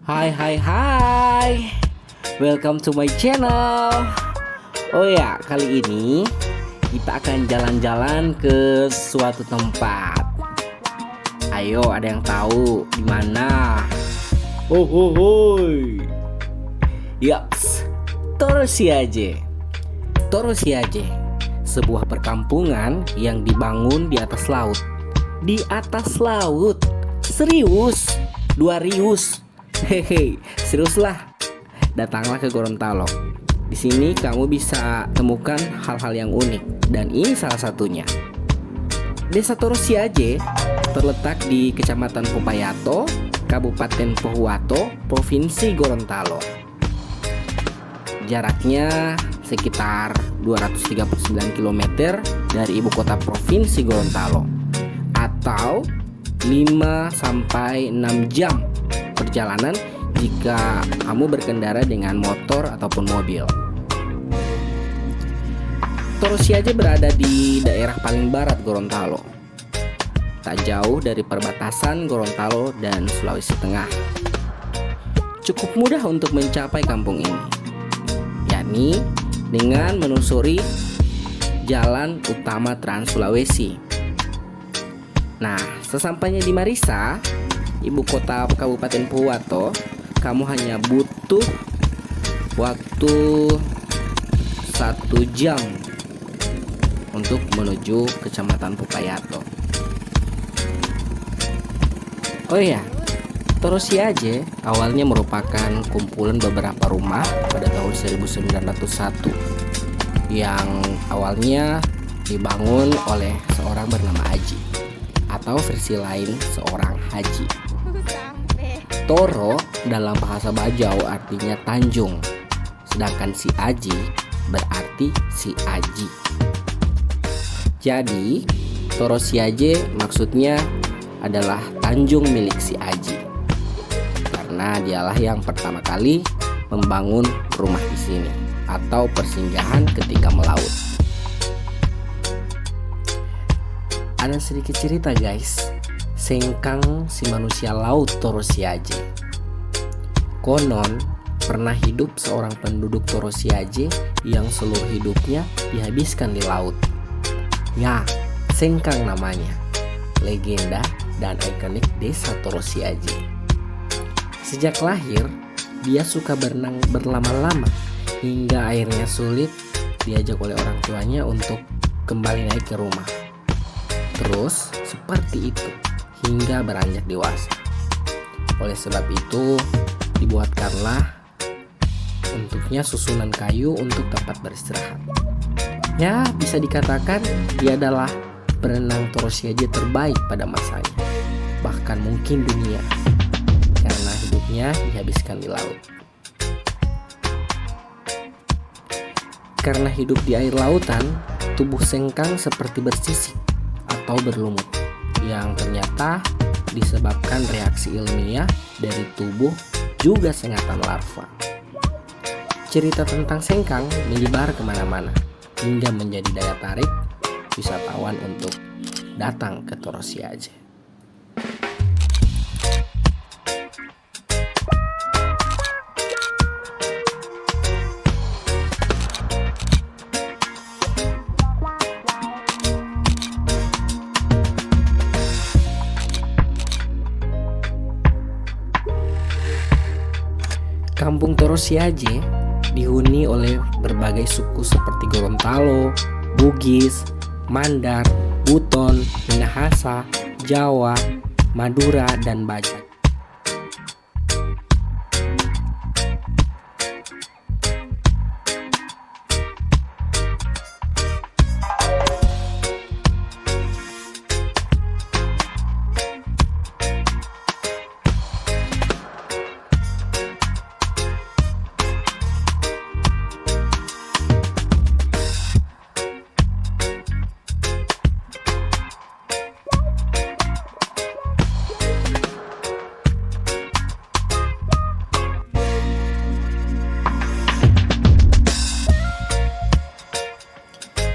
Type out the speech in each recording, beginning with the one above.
Hai hai hai, welcome to my channel. Oh ya, kali ini kita akan jalan-jalan ke suatu tempat. Ayo, ada yang tahu di mana? Oh, oh, hoi. Yaps, Torosiaje. Torosiaje, sebuah perkampungan yang dibangun di atas laut. Di atas laut? Serius? 2 rius? Hehe, seriuslah. Datanglah ke Gorontalo. Di sini kamu bisa temukan hal-hal yang unik, dan ini salah satunya. Desa Torosiaje terletak di Kecamatan Popayato, Kabupaten Pohuwato, Provinsi Gorontalo. Jaraknya sekitar 239 km dari ibu kota Provinsi Gorontalo, atau 5-6 jam perjalanan jika kamu berkendara dengan motor ataupun mobil. Torosiaje berada di daerah paling barat Gorontalo, tak jauh dari perbatasan Gorontalo dan Sulawesi Tengah. Cukup mudah untuk mencapai kampung ini, yakni dengan menelusuri jalan utama Trans Sulawesi. Nah, sesampainya di Marisa, ibu kota Kabupaten Pohuwato, kamu hanya butuh waktu 1 jam untuk menuju Kecamatan Popayato. Oh iya, Torosiaje awalnya merupakan kumpulan beberapa rumah pada tahun 1901 yang awalnya dibangun oleh seorang bernama Aji, atau versi lain seorang haji. Toro dalam bahasa Bajau artinya Tanjung, sedangkan si Aji berarti si Aji. Jadi Torosiaje maksudnya adalah Tanjung milik si Aji, karena dialah yang pertama kali membangun rumah di sini atau persinggahan ketika melaut. Ada sedikit cerita guys, Sengkang si manusia laut Torosiaje. Konon pernah hidup seorang penduduk Torosiaje yang seluruh hidupnya dihabiskan di laut. Ya, Sengkang namanya. Legenda dan ikonik desa Torosiaje. Sejak lahir, dia suka berenang berlama-lama hingga airnya sulit diajak oleh orang tuanya untuk kembali naik ke rumah. Terus seperti itu hingga beranjak dewasa. Oleh sebab itu dibuatkanlah untuknya susunan kayu untuk tempat beristirahat. Ya, bisa dikatakan dia adalah berenang Torosiaje terbaik pada masanya, bahkan mungkin dunia, karena hidupnya dihabiskan di laut. Karena hidup di air lautan, tubuh Sengkang seperti bersisik atau berlumut, yang ternyata disebabkan reaksi ilmiah dari tubuh juga sengatan larva. Cerita tentang Sengkang menyebar kemana-mana hingga menjadi daya tarik wisatawan untuk datang ke Torosiaje. Kampung Torosiaje dihuni oleh berbagai suku seperti Gorontalo, Bugis, Mandar, Buton, Minahasa, Jawa, Madura, dan Bajak.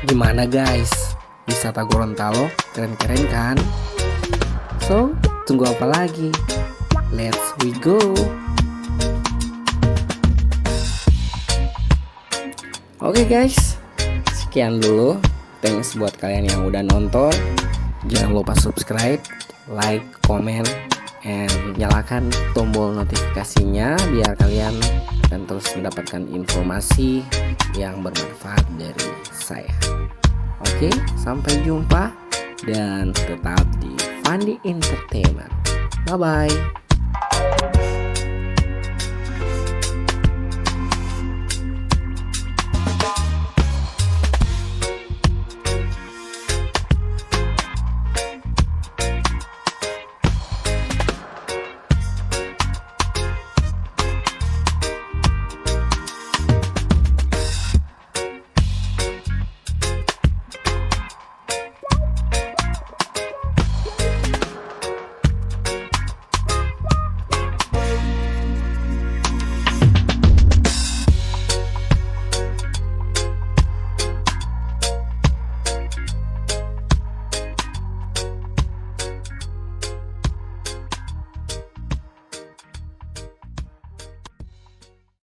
Gimana guys? Wisata Gorontalo keren-keren kan? So, tunggu apa lagi? Let's we go! Oke guys, sekian dulu. Thanks buat kalian yang udah nonton. Jangan lupa subscribe, like, comment, and nyalakan tombol notifikasinya biar kalian akan terus mendapatkan informasi yang bermanfaat dari saya. Oke, sampai jumpa dan tetap di Fandi Entertainment. Bye bye.